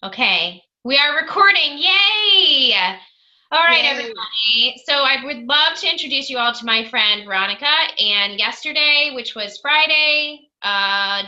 Okay, we are recording. Yay! All right, Yay. everybody. So I would love to introduce you all to my friend Veronica. And yesterday, which was Friday,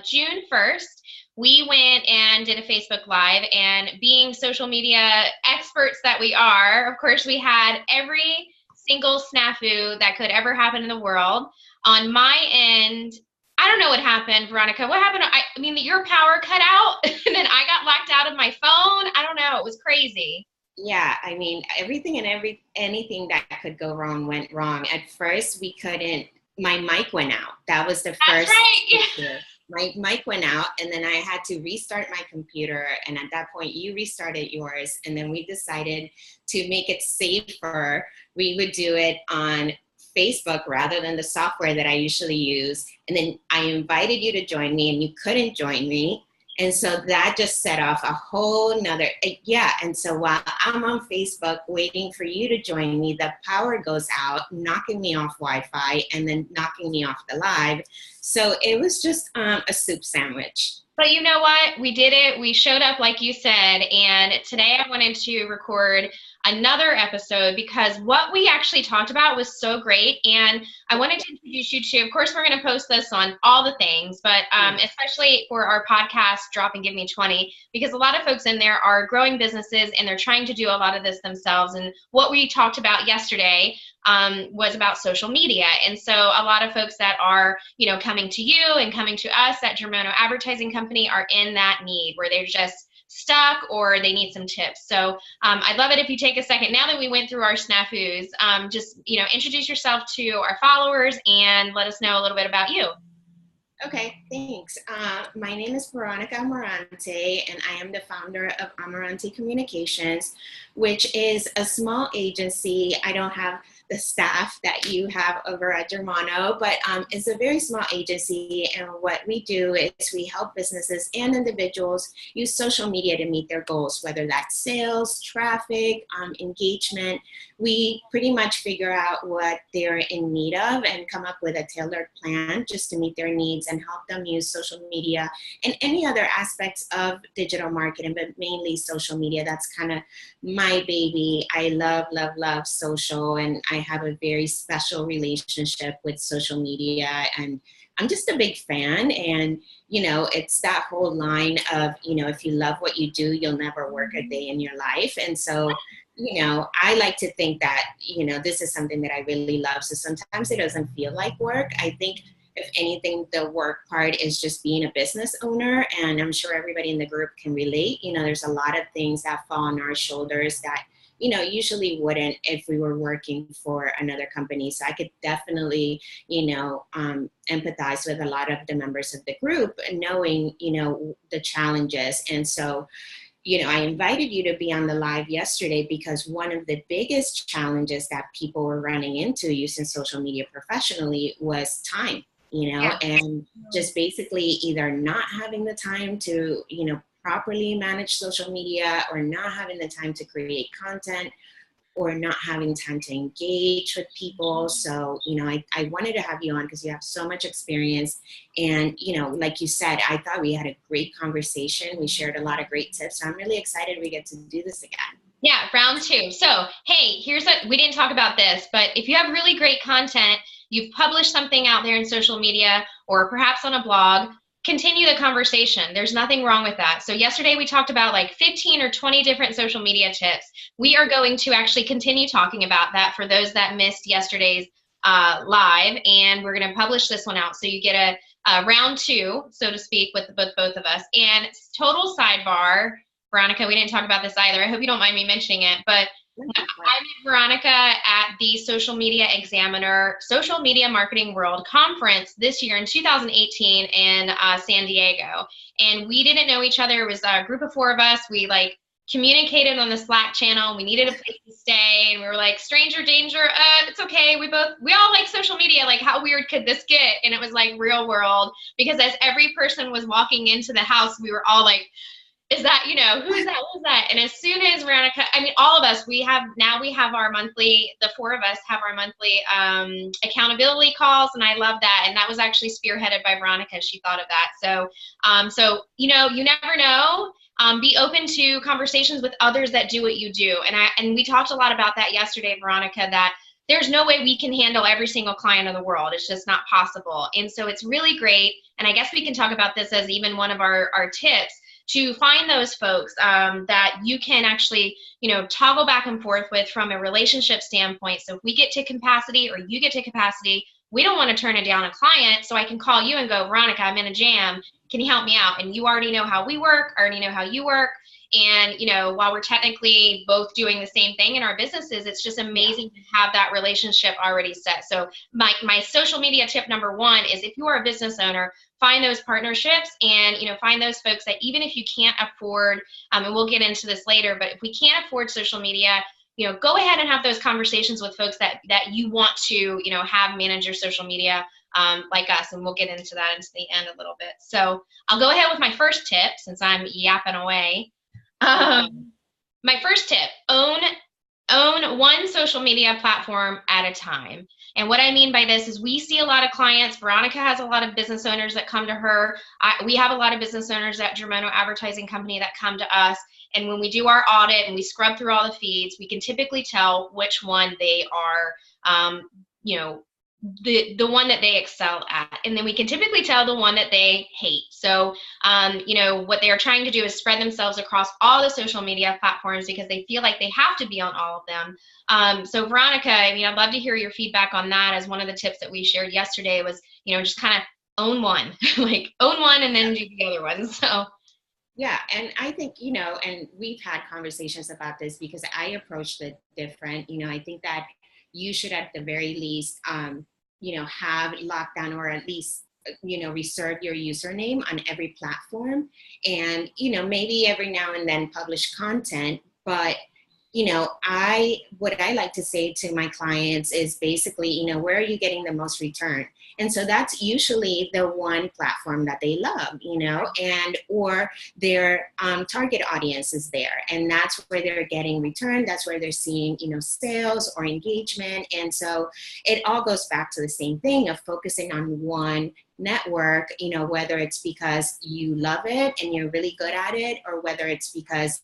June 1st, we went and did a Facebook Live. And being social media experts that we are, of course, we had every single snafu that could ever happen in the world. On my end, I don't know what happened, Veronica. What happened? I mean, your power cut out, and then I got locked out of my phone. I don't know. It was crazy. Yeah, I mean, everything and anything that could go wrong went wrong. At first, we couldn't, my mic went out. That was the That's first right. Yeah. issue. My mic went out, and then I had to restart my computer. And at that point, you restarted yours. And then we decided to make it safer. We would do it on Facebook rather than the software that I usually use. And then I invited you to join me, and you couldn't join me. And so that just set off a whole nother, yeah. And so while I'm on Facebook waiting for you to join me, the power goes out, knocking me off Wi-Fi and then knocking me off the live. So it was just a soup sandwich. But you know what? We did it. We showed up, like you said. And today I wanted to record another episode because what we actually talked about was so great. And I wanted to introduce you to, of course, we're going to post this on all the things, but especially for our podcast, Drop and Give Me 20, because a lot of folks in there are growing businesses and they're trying to do a lot of this themselves. And what we talked about yesterday was about social media. And so a lot of folks that are, coming to you and coming to us at Germano Advertising Company are in that need where they're just stuck or they need some tips. So I'd love it if you take a second, now that we went through our snafus, just, introduce yourself to our followers and let us know a little bit about you. Okay, thanks. My name is Veronica Amarante, and I am the founder of Amarante Communications, which is a small agency. I don't have the staff that you have over at Germano, but it's a very small agency. And what we do is we help businesses and individuals use social media to meet their goals, whether that's sales, traffic, engagement. We pretty much figure out what they're in need of and come up with a tailored plan just to meet their needs and help them use social media and any other aspects of digital marketing, but mainly social media. That's kind of my baby. I love, love, love social, and I have a very special relationship with social media, and I'm just a big fan. And, it's that whole line of, if you love what you do, you'll never work a day in your life. And so, I like to think that, this is something that I really love. So sometimes it doesn't feel like work. I think if anything, the work part is just being a business owner. And I'm sure everybody in the group can relate. There's a lot of things that fall on our shoulders that, usually wouldn't if we were working for another company. So I could definitely, empathize with a lot of the members of the group, knowing, the challenges. And so, I invited you to be on the live yesterday because one of the biggest challenges that people were running into using social media professionally was time, Yeah. and just basically either not having the time to, properly manage social media, or not having the time to create content, or not having time to engage with people. So, I wanted to have you on because you have so much experience. And, like you said, I thought we had a great conversation. We shared a lot of great tips. So I'm really excited we get to do this again. Yeah, round two. So, hey, we didn't talk about this, but if you have really great content, you've published something out there in social media or perhaps on a blog, continue the conversation. There's nothing wrong with that. So yesterday we talked about like 15 or 20 different social media tips. We are going to actually continue talking about that for those that missed yesterday's live, and we're going to publish this one out. So you get a round two, so to speak, with both of us. And total sidebar, Veronica, we didn't talk about this either. I hope you don't mind me mentioning it, but I met Veronica at the Social Media Examiner Social Media Marketing World Conference this year in 2018 in San Diego. And we didn't know each other. It was a group of four of us. We communicated on the Slack channel. We needed a place to stay, and we were like, stranger danger, it's okay. We all like social media. Like, how weird could this get? And it was like real world, because as every person was walking into the house, we were all like, is that, who's that? And as soon as Veronica, I mean, all of us, we have our monthly, the four of us have our monthly accountability calls. And I love that. And that was actually spearheaded by Veronica. She thought of that. So, you never know. Be open to conversations with others that do what you do. And we talked a lot about that yesterday, Veronica, that there's no way we can handle every single client in the world. It's just not possible. And so it's really great. And I guess we can talk about this as even one of our tips, to find those folks that you can actually, toggle back and forth with from a relationship standpoint. So if we get to capacity or you get to capacity, we don't want to turn it down a client. So I can call you and go, Veronica, I'm in a jam. Can you help me out? And you already know how we work. I already know how you work. And, while we're technically both doing the same thing in our businesses, it's just amazing to have that relationship already set. So my social media tip number one is, if you are a business owner, find those partnerships and, find those folks that even if you can't afford, and we'll get into this later, but if we can't afford social media, go ahead and have those conversations with folks that you want to, have manage your social media, like us. And we'll get into that into the end a little bit. So I'll go ahead with my first tip since I'm yapping away. My first tip, own one social media platform at a time. And what I mean by this is, we see a lot of clients. Veronica has a lot of business owners that come to her. We have a lot of business owners at Germono Advertising Company that come to us. And when we do our audit and we scrub through all the feeds, we can typically tell which one they are, the one that they excel at. And then we can typically tell the one that they hate. So, what they are trying to do is spread themselves across all the social media platforms because they feel like they have to be on all of them. So Veronica, I'd love to hear your feedback on that, as one of the tips that we shared yesterday was, just kind of own one, like own one and then do the other ones. So. Yeah, and I think, and we've had conversations about this because I approached it different. I think that you should at the very least, have lockdown, or at least, reserve your username on every platform, and, maybe every now and then publish content. But, what I like to say to my clients is basically, where are you getting the most return? And so that's usually the one platform that they love, and or their target audience is there. And that's where they're getting return. That's where they're seeing, sales or engagement. And so it all goes back to the same thing of focusing on one network, whether it's because you love it and you're really good at it, or whether it's because,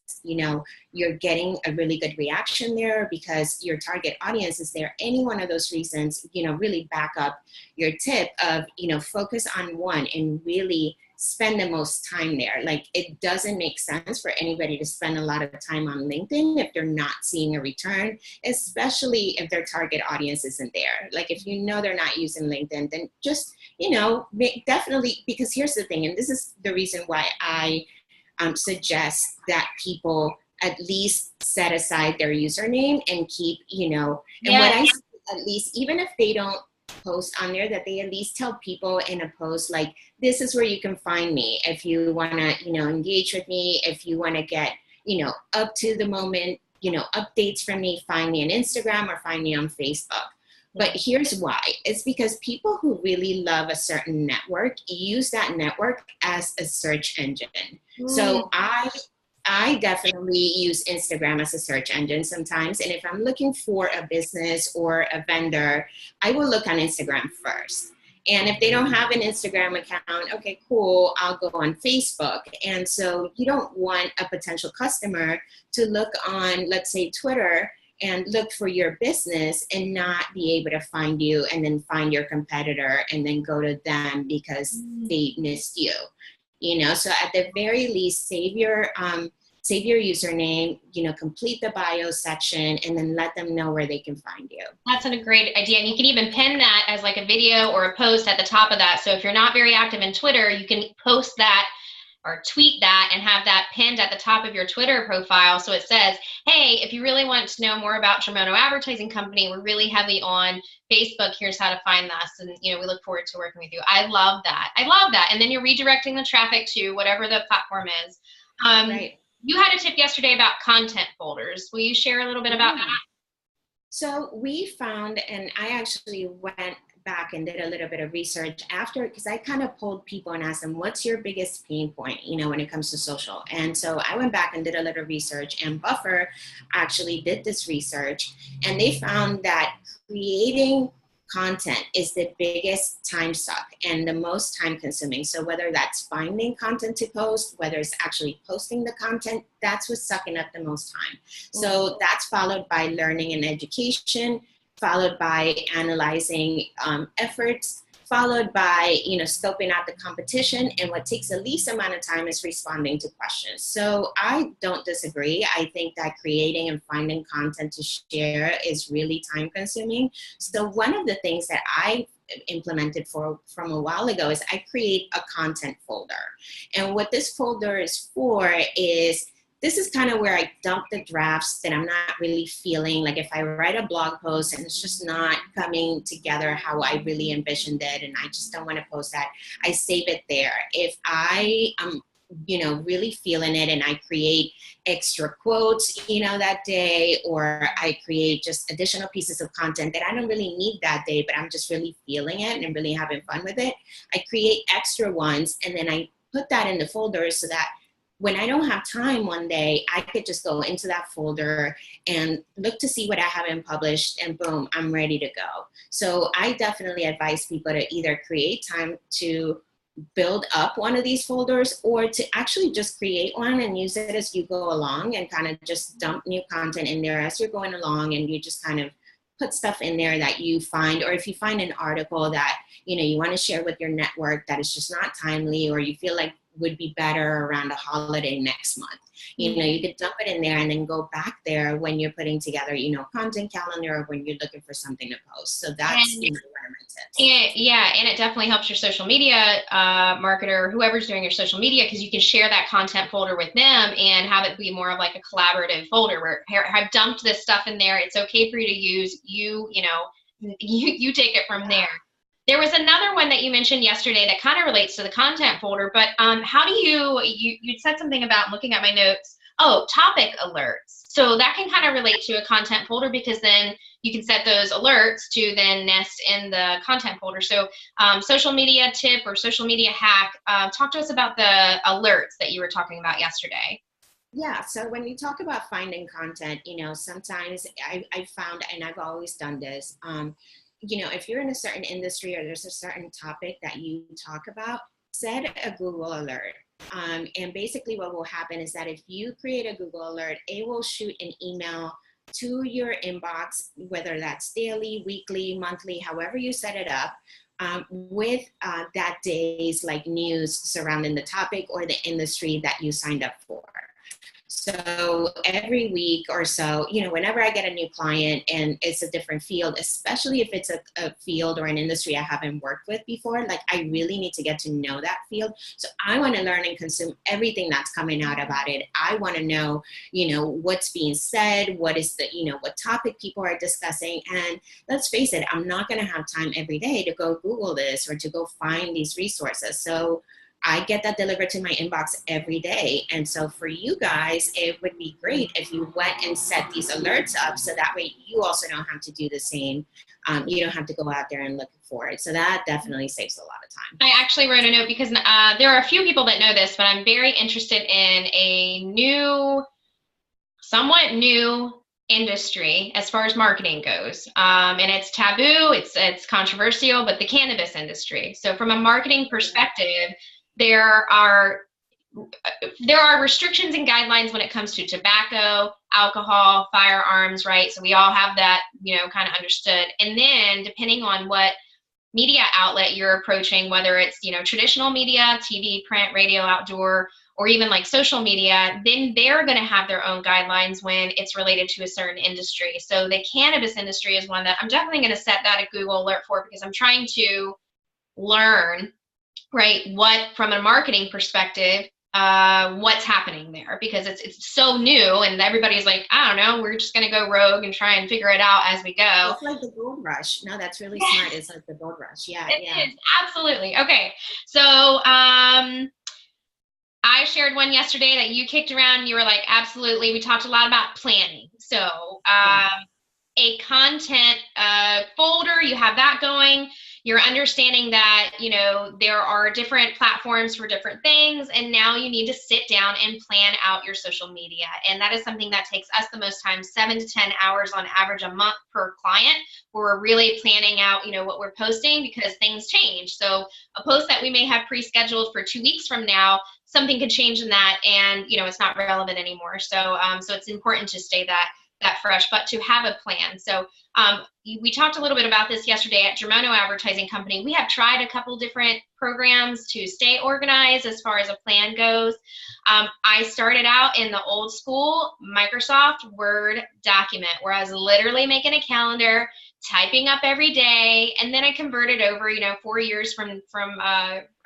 you're getting a really good reaction there because your target audience is there. Any one of those reasons, really back up your tip of, focus on one and really spend the most time there. Like, it doesn't make sense for anybody to spend a lot of time on LinkedIn if they're not seeing a return, especially if their target audience isn't there. Like, if they're not using LinkedIn, then just, definitely, because here's the thing, and this is the reason why I suggest that people at least set aside their username and keep, and what I say, at least, even if they don't post on there, that they at least tell people in a post, like, this is where you can find me if you want to, engage with me, if you want to get, up to the moment, updates from me, find me on Instagram or find me on Facebook. But here's why. It's because people who really love a certain network use that network as a search engine. So I definitely use Instagram as a search engine sometimes. And if I'm looking for a business or a vendor, I will look on Instagram first. And if they don't have an Instagram account, okay, cool, I'll go on Facebook. And so you don't want a potential customer to look on, let's say, Twitter and look for your business and not be able to find you, and then find your competitor and then go to them because they missed you. So at the very least, save your username, complete the bio section, and then let them know where they can find you. That's a great idea. And you can even pin that as like a video or a post at the top of that. So if you're not very active in Twitter, you can post that or tweet that and have that pinned at the top of your Twitter profile. So it says, hey, if you really want to know more about Germono Advertising Company, we're really heavy on Facebook. Here's how to find us. And, we look forward to working with you. I love that. And then you're redirecting the traffic to whatever the platform is. Right. You had a tip yesterday about content folders. Will you share a little bit about that? So we found, and I actually went back and did a little bit of research after, because I kind of polled people and asked them, what's your biggest pain point, when it comes to social? And so I went back and did a little research, and Buffer actually did this research, and they found that creating content is the biggest time suck and the most time consuming. So whether that's finding content to post, whether it's actually posting the content, that's what's sucking up the most time. So that's followed by learning and education, followed by analyzing efforts, followed by, scoping out the competition. And what takes the least amount of time is responding to questions. So I don't disagree. I think that creating and finding content to share is really time consuming. So one of the things that I implemented from a while ago is I create a content folder. And what this folder is for is, this is kind of where I dump the drafts that I'm not really feeling. Like if I write a blog post and it's just not coming together how I really envisioned it, and I just don't want to post that, I save it there. If I am, really feeling it and I create extra quotes, that day, or I create just additional pieces of content that I don't really need that day, but I'm just really feeling it and I'm really having fun with it, I create extra ones and then I put that in the folder so that when I don't have time one day, I could just go into that folder and look to see what I haven't published, and boom, I'm ready to go. So I definitely advise people to either create time to build up one of these folders, or to actually just create one and use it as you go along and kind of just dump new content in there as you're going along, and you just kind of put stuff in there that you find, or if you find an article that you want to share with your network that is just not timely, or you feel like would be better around a holiday next month. You could dump it in there and then go back there when you're putting together, content calendar, or when you're looking for something to post. So that's one of my tips. And it definitely helps your social media marketer, whoever's doing your social media, because you can share that content folder with them and have it be more of like a collaborative folder where I've dumped this stuff in there. It's okay for you to use. You take it from there. There was another one that you mentioned yesterday that kind of relates to the content folder, but how do you said something about, looking at my notes, topic alerts. So that can kind of relate to a content folder, because then you can set those alerts to then nest in the content folder. So social media tip or social media hack, talk to us about the alerts that you were talking about yesterday. Yeah, so when you talk about finding content, sometimes I found, and I've always done this, if you're in a certain industry or there's a certain topic that you talk about, set a Google alert. And basically what will happen is that if you create a Google alert, it will shoot an email to your inbox, whether that's daily, weekly, monthly, however you set it up, with that day's news surrounding the topic or the industry that you signed up for. So every week or so, whenever I get a new client and it's a different field, especially if it's a field or an industry I haven't worked with before, I really need to get to know that field. So I want to learn and consume everything that's coming out about it. I want to know, what's being said, what is the, what topic people are discussing. And let's face it, I'm not going to have time every day to go Google this or to go find these resources. So I get that delivered to my inbox every day. And so for you guys, it would be great if you went and set these alerts up, so that way you also don't have to do the same. You don't have to go out there and look for it. So that definitely saves a lot of time. I actually wrote a note because there are a few people that know this, but I'm very interested in a somewhat new industry as far as marketing goes. And it's taboo, it's controversial, but the cannabis industry. So from a marketing perspective, there are restrictions and guidelines when it comes to tobacco, alcohol, firearms, right? So we all have that, kind of understood. And then depending on what media outlet you're approaching, whether it's, traditional media, TV, print, radio, outdoor, or even social media, then they're going to have their own guidelines when it's related to a certain industry. So the cannabis industry is one that I'm definitely going to set that a Google alert for, because I'm trying to learn, right, what, from a marketing perspective, what's happening there, because it's so new and everybody's like, I don't know, we're just going to go rogue and try and figure it out as we go. It's like the gold rush. No, that's really smart. It's like the gold rush. Yeah. It is, absolutely. Okay. So, I shared one yesterday that you kicked around. You were like, absolutely. We talked a lot about planning. So, a content folder, you have that going. You're understanding that, you know, there are different platforms for different things, and now you need to sit down and plan out your social media. And that is something that takes us the most time, 7 to 10 hours on average a month per client, where we're really planning out, you know, what we're posting, because things change. So a post that we may have pre-scheduled for 2 weeks from now, something could change in that, and, you know, it's not relevant anymore. So so it's important to stay that fresh, but to have a plan. So we talked a little bit about this yesterday at Germono Advertising Company. We have tried a couple different programs to stay organized as far as a plan goes. I started out in the old school Microsoft Word document, where I was literally making a calendar, typing up every day, and then I converted over, you know, 4 years from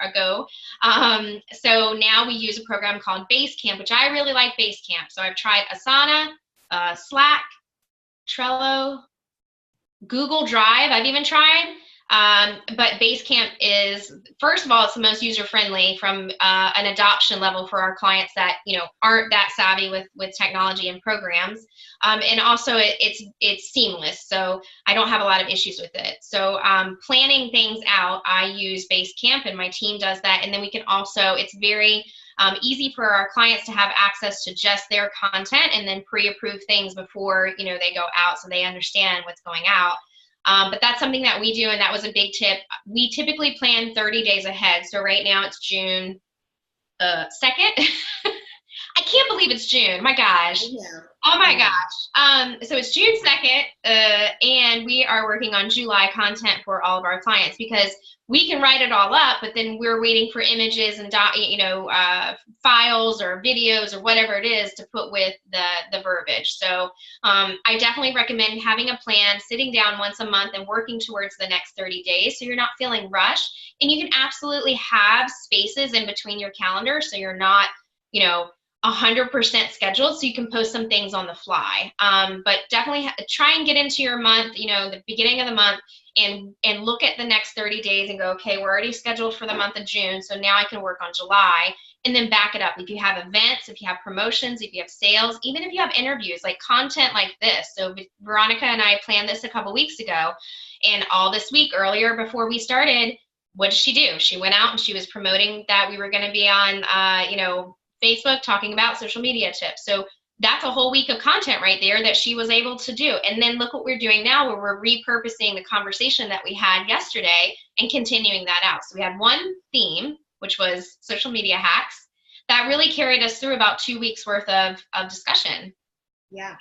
ago. So now we use a program called Basecamp, which I really like Basecamp. So I've tried Asana, Slack, Trello, Google Drive, I've even tried. But Basecamp is, first of all, it's the most user-friendly from an adoption level for our clients that, you know, aren't that savvy with technology and programs. And also it's seamless, so I don't have a lot of issues with it. So planning things out, I use Basecamp, and my team does that. And then we can also, it's very easy for our clients to have access to just their content, and then pre-approve things before, you know, they go out, so they understand what's going out. But that's something that we do, and that was a big tip. We typically plan 30 days ahead. So right now it's June 2nd. I can't believe it's June. My gosh. Yeah. Oh my gosh. So it's June 2nd, and we are working on July content for all of our clients, because we can write it all up, but then we're waiting for images and files or videos or whatever it is to put with the verbiage. So I definitely recommend having a plan, sitting down once a month and working towards the next 30 days, so you're not feeling rushed. And you can absolutely have spaces in between your calendar, so you're not, you know, 100% scheduled, so you can post some things on the fly. But definitely try and get into your month, you know, the beginning of the month, and look at the next 30 days and go, okay, we're already scheduled for the month of June, so now I can work on July, and then back it up. If you have events, if you have promotions, if you have sales, even if you have interviews, like content like this. So Veronica and I planned this a couple weeks ago, and all this week earlier before we started, what did she do? She went out and she was promoting that we were going to be on, you know, Facebook, talking about social media tips. So that's a whole week of content right there that she was able to do. And then look what we're doing now, where we're repurposing the conversation that we had yesterday and continuing that out. So we had one theme, which was social media hacks, that really carried us through about 2 weeks worth of discussion. Yeah,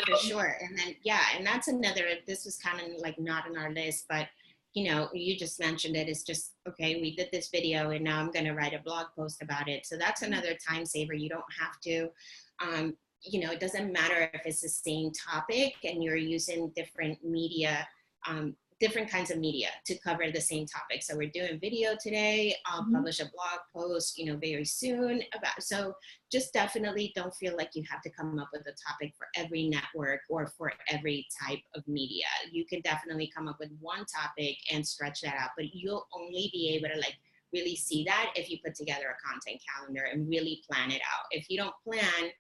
for sure. And then, and that's another, this was kind of like not on our list, but you know, you just mentioned it. It's just, okay, we did this video and now I'm going to write a blog post about it. So that's another time saver. You don't have to, you know, it doesn't matter if it's the same topic and you're using different media, different kinds of media to cover the same topic. So we're doing video today. I'll publish a blog post, you know, very soon about, so just definitely don't feel like you have to come up with a topic for every network or for every type of media. You can definitely come up with one topic and stretch that out, but you'll only be able to like really see that if you put together a content calendar and really plan it out. If you don't plan,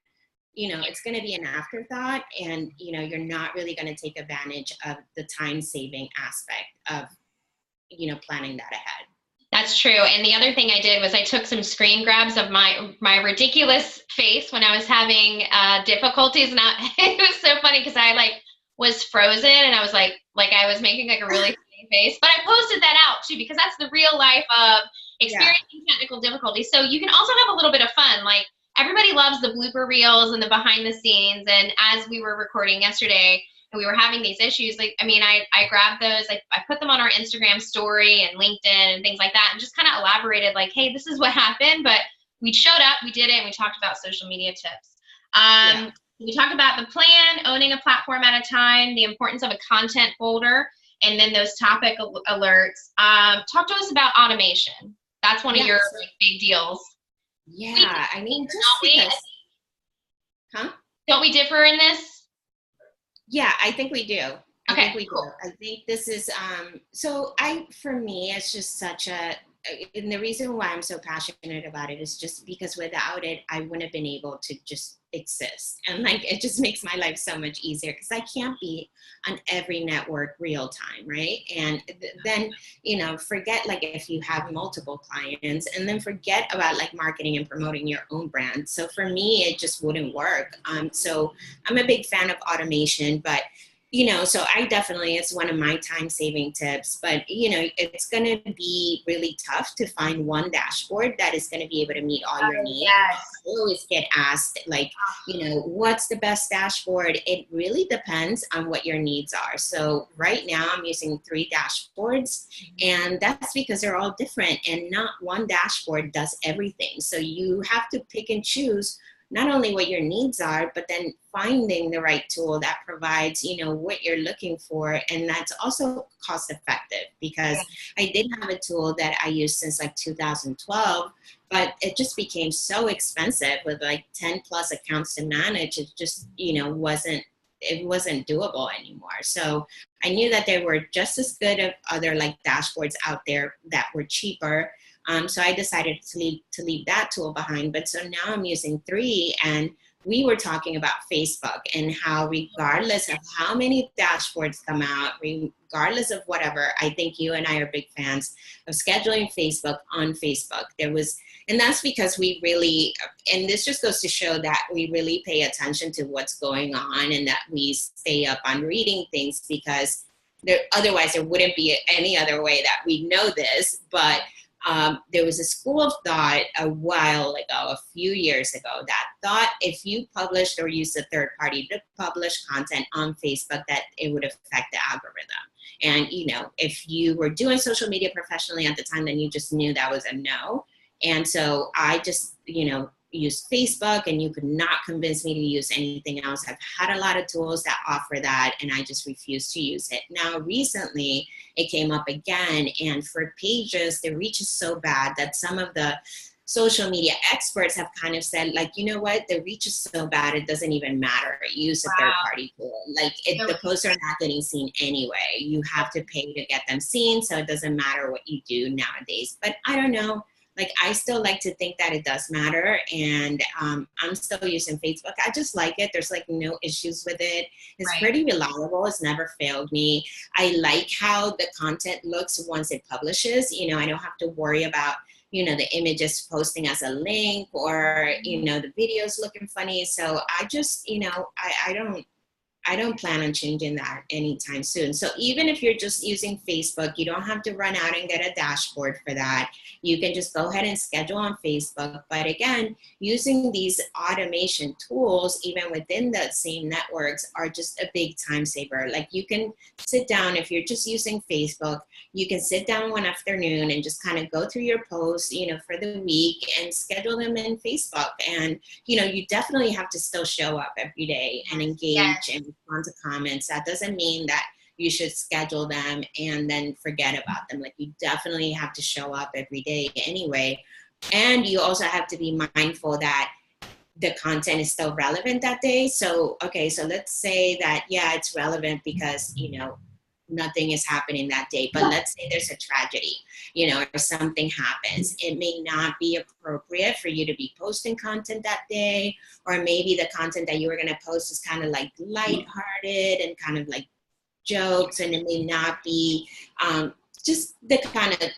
you know, it's going to be an afterthought, and, you know, you're not really going to take advantage of the time saving aspect of, you know, planning that ahead. That's true. And the other thing I did was I took some screen grabs of my ridiculous face when I was having difficulties. And it was so funny because I like was frozen, and I was like I was making like a really funny face, but I posted that out too, because that's the real life of experiencing technical difficulties. So you can also have a little bit of fun. Like, everybody loves the blooper reels and the behind the scenes. And as we were recording yesterday and we were having these issues, like, I mean, I grabbed those, I put them on our Instagram story and LinkedIn and things like that, and just kind of elaborated like, hey, this is what happened, but we showed up, we did it, and we talked about social media tips. We talked about the plan, owning a platform at a time, the importance of a content folder, and then those topic alerts. Talk to us about automation. That's one of your big deals. Yeah, I mean, just because, Don't we differ in this? Yeah, I think we do. I think we cool. do. I think this is, for me, it's just such a, and the reason why I'm so passionate about it is just because without it, I wouldn't have been able to just exist. And like, it just makes my life so much easier because I can't be on every network real time, right? And then, you know, forget like if you have multiple clients, and then forget about like marketing and promoting your own brand. So for me, it just wouldn't work. So I'm a big fan of automation, but you know, so I definitely, it's one of my time saving tips, but you know, it's going to be really tough to find one dashboard that is going to be able to meet all your needs. Yes. I always get asked like, you know, what's the best dashboard? It really depends on what your needs are. So right now I'm using 3 dashboards, and that's because they're all different and not one dashboard does everything. So you have to pick and choose not only what your needs are, but then finding the right tool that provides, you know, what you're looking for. And that's also cost effective, because I did have a tool that I used since like 2012, but it just became so expensive with like 10 plus accounts to manage. It just, you know, it wasn't doable anymore. So I knew that there were just as good of other like dashboards out there that were cheaper. So I decided to leave that tool behind. But so now I'm using 3, and we were talking about Facebook and how regardless of how many dashboards come out, regardless of whatever, I think you and I are big fans of scheduling Facebook on Facebook. And that's because we really, and this just goes to show that we really pay attention to what's going on and that we stay up on reading things, because otherwise there wouldn't be any other way that we know this. But there was a school of thought a while ago, a few years ago, that thought if you published or used a third party to publish content on Facebook, that it would affect the algorithm. And, you know, if you were doing social media professionally at the time, then you just knew that was a no. And so I just, you know, used Facebook, and you could not convince me to use anything else. I've had a lot of tools that offer that, and I just refuse to use it. Now, recently it came up again, and for pages, the reach is so bad that some of the social media experts have kind of said, like, you know what, the reach is so bad, it doesn't even matter. Use a third party tool. Like, the posts are not getting seen anyway. You have to pay to get them seen, so it doesn't matter what you do nowadays. But I don't know. Like, I still like to think that it does matter, and I'm still using Facebook. I just like it. There's like no issues with it. It's pretty reliable. It's never failed me. I like how the content looks once it publishes. You know, I don't have to worry about, you know, the images posting as a link, or, you know, the videos looking funny. So I just, you know, I don't plan on changing that anytime soon. So even if you're just using Facebook, you don't have to run out and get a dashboard for that. You can just go ahead and schedule on Facebook. But again, using these automation tools, even within the same networks, are just a big time saver. Like, you can sit down, if you're just using Facebook, you can sit down one afternoon and just kind of go through your posts, you know, for the week, and schedule them in Facebook. And, you know, you definitely have to still show up every day and engage and respond to comments. That doesn't mean that you should schedule them and then forget about them. Like, you definitely have to show up every day anyway. And you also have to be mindful that the content is still relevant that day. So, okay, so let's say that, yeah, it's relevant because, you know, nothing is happening that day. But let's say there's a tragedy, you know, or something happens. It may not be appropriate for you to be posting content that day, or maybe the content that you were going to post is kind of like lighthearted and kind of like jokes, and it may not be just the kind of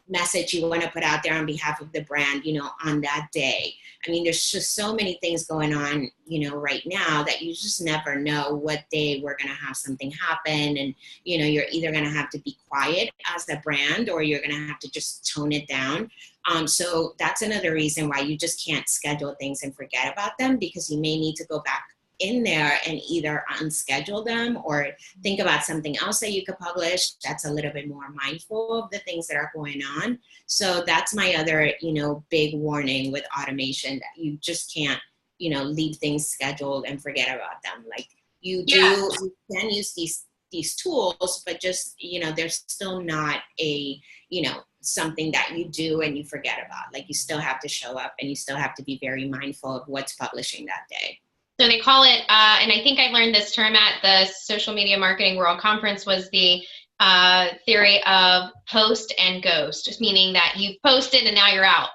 message you want to put out there on behalf of the brand, you know, on that day. I mean, there's just so many things going on, you know, right now, that you just never know what day we're going to have something happen. And, you know, you're either going to have to be quiet as a brand, or you're going to have to just tone it down. So that's another reason why you just can't schedule things and forget about them, because you may need to go back in there and either unschedule them or think about something else that you could publish that's a little bit more mindful of the things that are going on. So that's my other, you know, big warning with automation, that you just can't, you know, leave things scheduled and forget about them. Like, you can use these tools, but just, you know, there's still not a, you know, something that you do and you forget about. Like, you still have to show up, and you still have to be very mindful of what's publishing that day. So they call it, and I think I learned this term at the Social Media Marketing World Conference, was the theory of post and ghost, just meaning that you've posted and now you're out.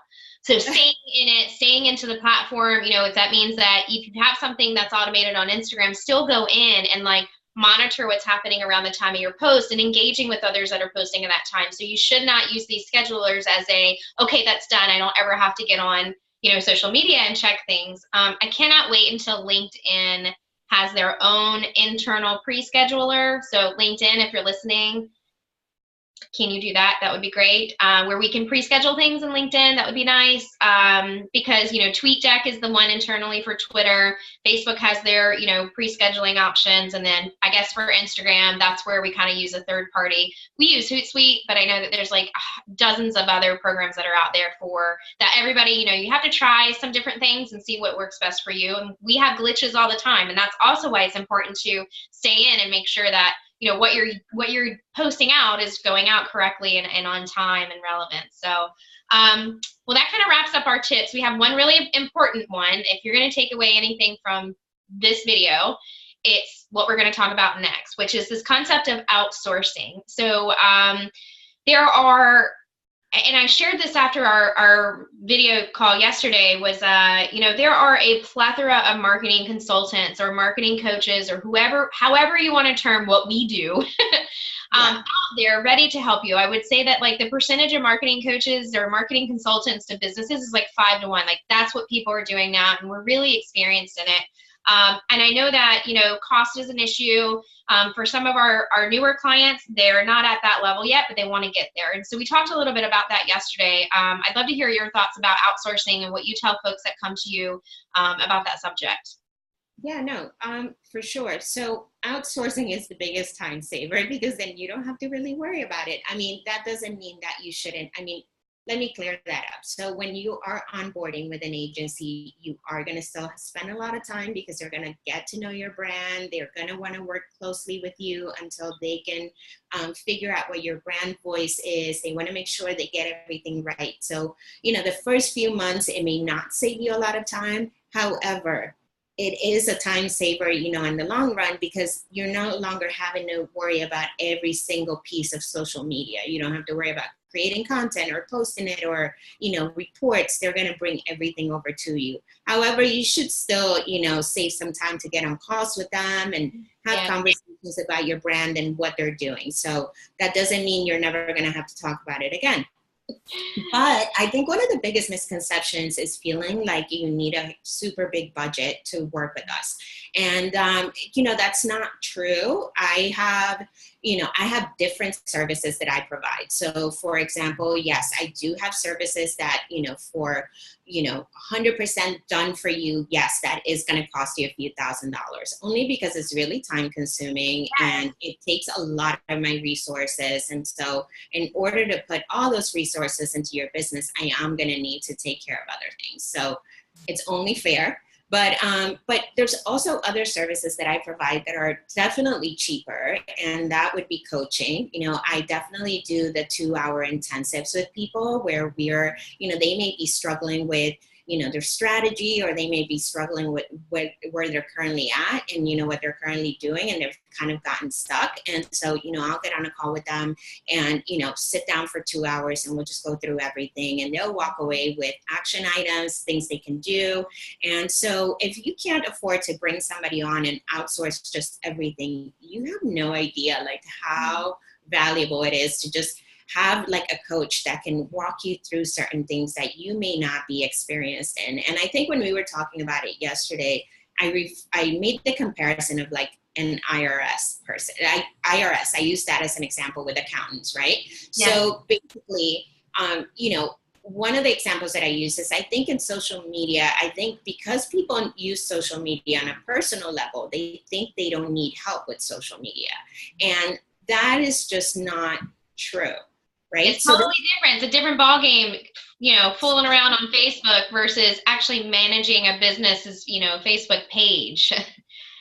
So staying in it, staying into the platform, if that means that if you have something that's automated on Instagram, still go in and like monitor what's happening around the time of your post and engaging with others that are posting at that time. So you should not use these schedulers as okay, that's done. I don't ever have to get on, social media and check things. I cannot wait until LinkedIn has their own internal pre-scheduler. So LinkedIn, if you're listening, can you do that? That would be great. Where we can pre-schedule things in LinkedIn, that would be nice. Because, TweetDeck is the one internally for Twitter. Facebook has their, pre-scheduling options. And then I guess for Instagram, that's where we kind of use a third party. We use Hootsuite, but I know that there's like dozens of other programs that are out there for that. Everybody, you have to try some different things and see what works best for you. And we have glitches all the time. And that's also why it's important to stay in and make sure that what you're posting out is going out correctly and on time and relevant. So, well, that kind of wraps up our tips. We have one really important one. If you're going to take away anything from this video, it's what we're going to talk about next, which is this concept of outsourcing. So, there are, and I shared this after our video call yesterday, was, there are a plethora of marketing consultants or marketing coaches or however you want to term what we do, out there ready to help you. I would say that like the percentage of marketing coaches or marketing consultants to businesses is like 5 to 1. Like that's what people are doing now, and we're really experienced in it. And I know that, cost is an issue. For some of our newer clients, they're not at that level yet, but they want to get there. And so we talked a little bit about that yesterday. I'd love to hear your thoughts about outsourcing and what you tell folks that come to you about that subject. Yeah, no, for sure. So outsourcing is the biggest time saver because then you don't have to really worry about it. I mean, that doesn't mean that you shouldn't. I mean, let me clear that up. So when you are onboarding with an agency, you are going to still spend a lot of time because they're going to get to know your brand. They're going to want to work closely with you until they can figure out what your brand voice is. They want to make sure they get everything right. So, the first few months, it may not save you a lot of time. However, it is a time saver, in the long run, because you're no longer having to worry about every single piece of social media. You don't have to worry about creating content or posting it or, reports. They're going to bring everything over to you. However, you should still, save some time to get on calls with them and have conversations about your brand and what they're doing. So that doesn't mean you're never going to have to talk about it again. But I think one of the biggest misconceptions is feeling like you need a super big budget to work with us. And, that's not true. I have different services that I provide. So for example, yes, I do have services that, for, 100% done for you. Yes, that is going to cost you a few $1,000s only because it's really time consuming and it takes a lot of my resources. And so in order to put all those resources into your business, I am going to need to take care of other things. So it's only fair. But there's also other services that I provide that are definitely cheaper, and that would be coaching. I definitely do the 2-hour intensives with people where we're, they may be struggling with, their strategy, or they may be struggling with where they're currently at and, what they're currently doing, and they've kind of gotten stuck. And so, I'll get on a call with them and, sit down for 2 hours and we'll just go through everything, and they'll walk away with action items, things they can do. And so if you can't afford to bring somebody on and outsource just everything, you have no idea like how valuable it is to just have like a coach that can walk you through certain things that you may not be experienced in. And I think when we were talking about it yesterday, I made the comparison of like an IRS person. I use that as an example with accountants, right? Yeah. So basically, one of the examples that I use is I think in social media, I think because people use social media on a personal level, they think they don't need help with social media. And that is just not true. Right? It's totally different. It's a different ballgame, fooling around on Facebook versus actually managing a business's, Facebook page.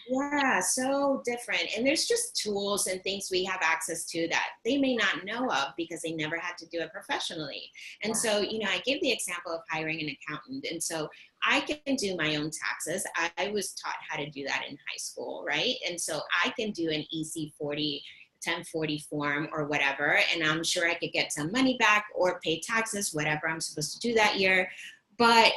Yeah, so different. And there's just tools and things we have access to that they may not know of because they never had to do it professionally. And so, I give the example of hiring an accountant. And so I can do my own taxes. I was taught how to do that in high school, right? And so I can do an EC40 1040 form or whatever, and I'm sure I could get some money back or pay taxes, whatever I'm supposed to do that year. but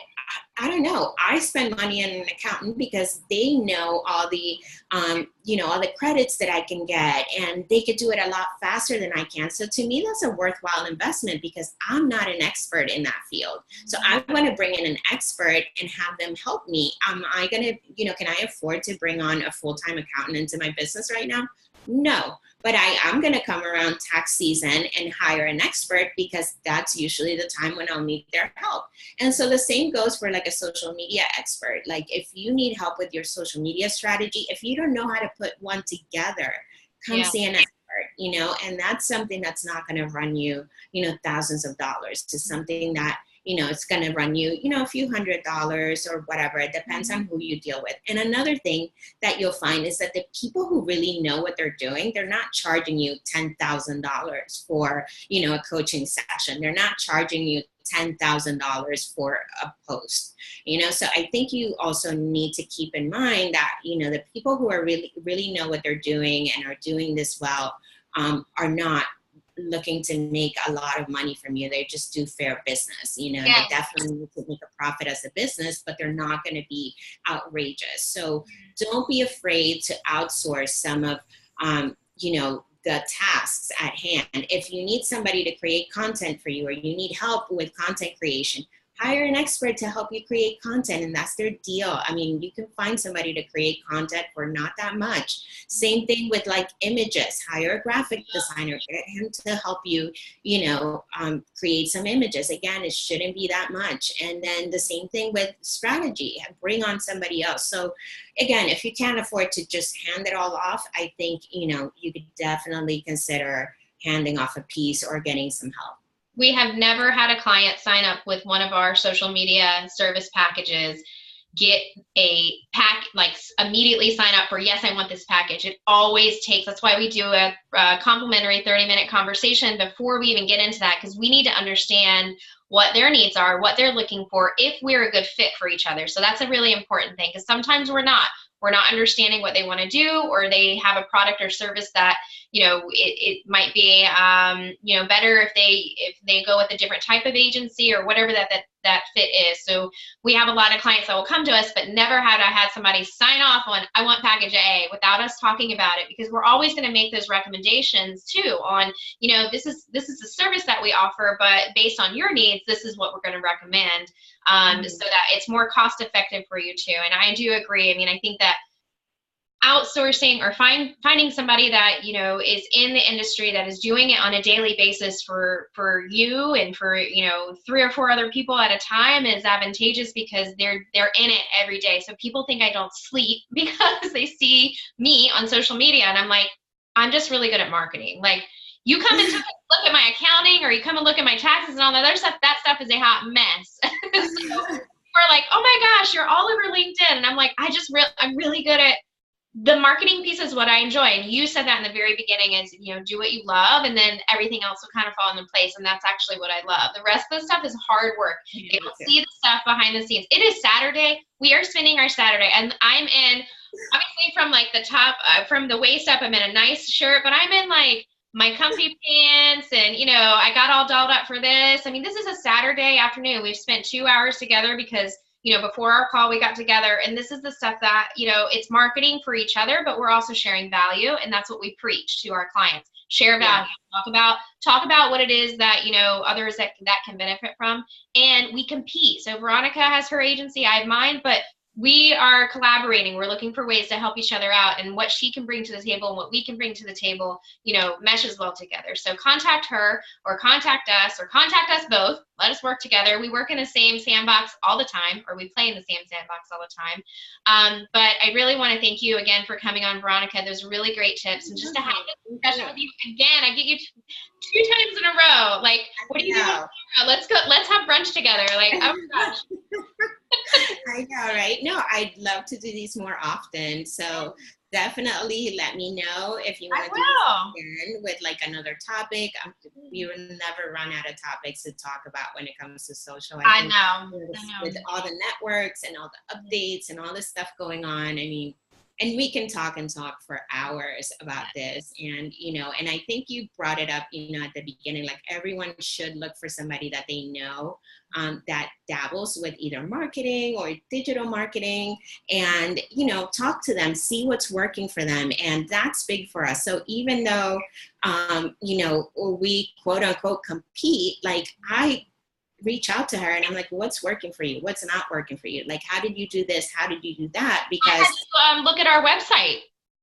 I don't know. I spend money on an accountant because they know all the, all the credits that I can get, and they could do it a lot faster than I can. So to me, that's a worthwhile investment because I'm not an expert in that field. So I want to bring in an expert and have them help me. Am I going to, can I afford to bring on a full-time accountant into my business right now? No, but I am going to come around tax season and hire an expert because that's usually the time when I'll need their help. And so the same goes for like a social media expert. Like if you need help with your social media strategy, if you don't know how to put one together, come see an expert, and that's something that's not going to run you, thousands of dollars. To something that it's going to run you, a few $100s or whatever. It depends on who you deal with. And another thing that you'll find is that the people who really know what they're doing, they're not charging you $10,000 for, a coaching session. They're not charging you $10,000 for a post, so I think you also need to keep in mind that, the people who are really know what they're doing and are doing this well, are not looking to make a lot of money from you. They just do fair business. They definitely need to make a profit as a business, but they're not going to be outrageous. So don't be afraid to outsource some of, the tasks at hand. If you need somebody to create content for you, or you need help with content creation, hire an expert to help you create content, and that's their deal. I mean, you can find somebody to create content for not that much. Same thing with like images. Hire a graphic designer, get him to help you, create some images. Again, it shouldn't be that much. And then the same thing with strategy. Bring on somebody else. So again, if you can't afford to just hand it all off, I think, you could definitely consider handing off a piece or getting some help. We have never had a client sign up with one of our social media service packages, get a pack, like immediately sign up for, yes, I want this package. It always takes, that's why we do a complimentary 30-minute conversation before we even get into that, because we need to understand what their needs are, what they're looking for, if we're a good fit for each other. So that's a really important thing, because sometimes we're not understanding what they want to do, or they have a product or service that, it might be, better if they go with a different type of agency or whatever that fit is. So we have a lot of clients that will come to us, but never had I had somebody sign off on, I want package A, without us talking about it, because we're always going to make those recommendations too on, this is the service that we offer, but based on your needs, this is what we're going to recommend, so that it's more cost effective for you too. And I do agree. I mean, I think that outsourcing or finding somebody that is in the industry that is doing it on a daily basis for you and for 3 or 4 other people at a time is advantageous, because they're in it every day. So people think I don't sleep because they see me on social media, and I'm like, I'm just really good at marketing. Like, you come and look at my accounting, or you come and look at my taxes and all that other stuff, that stuff is a hot mess. So we're like, oh my gosh, you're all over LinkedIn. And I'm like, I'm really good at the marketing piece is what I enjoy. And you said that in the very beginning is, do what you love, and then everything else will kind of fall into place. And that's actually what I love. The rest of the stuff is hard work. You don't see the stuff behind the scenes. It is Saturday. We are spending our Saturday, and I'm in, obviously from like the top, from the waist up, I'm in a nice shirt, but I'm in like my comfy pants, and I got all dolled up for this. I mean, this is a Saturday afternoon. We've spent 2 hours together because before our call, we got together, and this is the stuff that, it's marketing for each other, but we're also sharing value. And that's what we preach to our clients. Share value, talk about what it is that, others that can benefit from. And we compete. So Veronica has her agency, I have mine, but we are collaborating. We're looking for ways to help each other out, and what she can bring to the table and what we can bring to the table, meshes well together. So contact her, or contact us, or contact us both. Let us work together. We work in the same sandbox all the time, or we play in the same sandbox all the time. But I really want to thank you again for coming on, Veronica. Those are really great tips. And just to have this discussion with you again, I get you 2 times in a row. Like, what do you do? Let's go. Let's have brunch together. Like, oh my gosh. I know, right? No, I'd love to do these more often. So definitely let me know if you want to do this again with like another topic. We will never run out of topics to talk about when it comes to social. I know. With all the networks and all the updates and all this stuff going on, I mean, and we can talk for hours about this. And, and I think you brought it up, at the beginning, like everyone should look for somebody that they know that dabbles with either marketing or digital marketing, and, talk to them, see what's working for them. And that's big for us. So even though, we quote unquote compete, like I reach out to her and I'm like, what's working for you? What's not working for you? Like, how did you do this? How did you do that? Because I had to look at our website.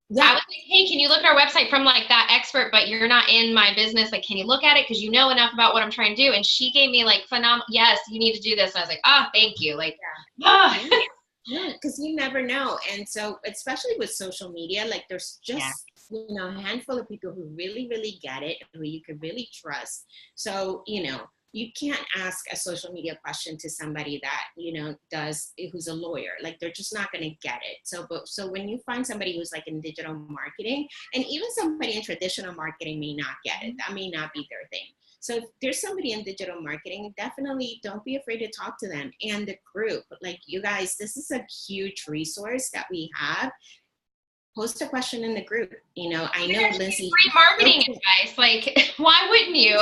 Yeah. I was like, hey, can you look at our website from like that expert, but you're not in my business. Like, can you look at it? Because you know enough about what I'm trying to do. And she gave me like phenomenal, yes, you need to do this. And I was like, oh, thank you. Like, yeah, because you never know. And so, especially with social media, like there's just, a handful of people who really, really get it, who you could really trust. So, you can't ask a social media question to somebody that, who's a lawyer. Like, they're just not going to get it. So when you find somebody who's like in digital marketing, and even somebody in traditional marketing may not get it, that may not be their thing. So if there's somebody in digital marketing, definitely don't be afraid to talk to them. And the group, like, you guys, this is a huge resource that we have. Post a question in the group. I know Lindsay. Free marketing advice. Like, why wouldn't you?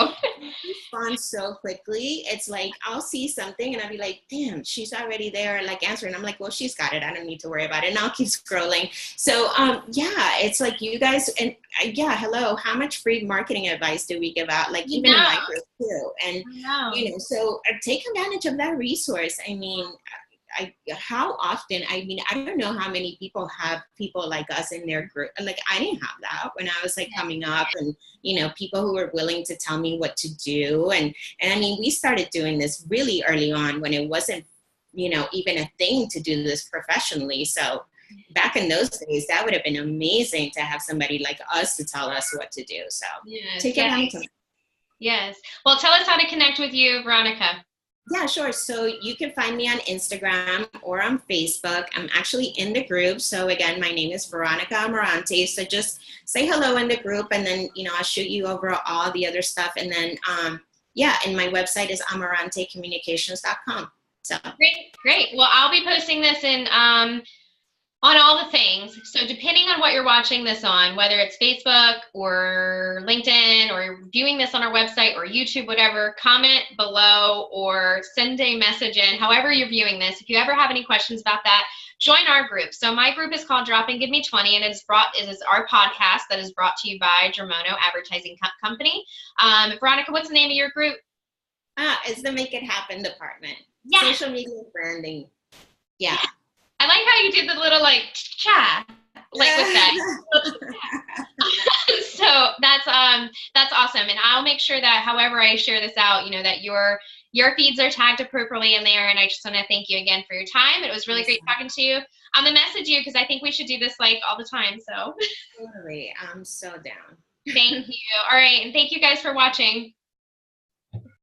Respond so quickly. It's like, I'll see something and I'll be like, damn, she's already there, like answering. I'm like, well, she's got it. I don't need to worry about it. And I'll keep scrolling. So, it's like you guys, and hello, how much free marketing advice do we give out? Like, even in my group too. And, so take advantage of that resource. I mean, how often, I don't know how many people have people like us in their group. Like, I didn't have that when I was like coming up, and, people who were willing to tell me what to do. And I mean, we started doing this really early on when it wasn't, even a thing to do this professionally. So back in those days, that would have been amazing to have somebody like us to tell us what to do. So take advantage of it. Yes. Well, tell us how to connect with you, Veronica. Yeah, sure. So you can find me on Instagram or on Facebook. I'm actually in the group. So again, my name is Veronica Amarante. So just say hello in the group, and then, I'll shoot you over all the other stuff. And then, and my website is amarantecommunications.com. So great. Well, I'll be posting this in on all the things. So depending on what you're watching this on, whether it's Facebook or LinkedIn or viewing this on our website or YouTube, whatever, comment below or send a message in, however you're viewing this. If you ever have any questions about that, join our group. So my group is called Drop and Give Me 20, and it is our podcast that is brought to you by Germono Advertising Company. Veronica, what's the name of your group? It's the Make It Happen department. Yeah. Social media branding. Yeah. I like how you did the little like cha, like with that. So that's awesome. And I'll make sure that however I share this out, that your feeds are tagged appropriately in there. And I just want to thank you again for your time. It was really great talking to you. I'm gonna message you because I think we should do this like all the time. So totally, I'm so down. Thank you. All right, and thank you guys for watching.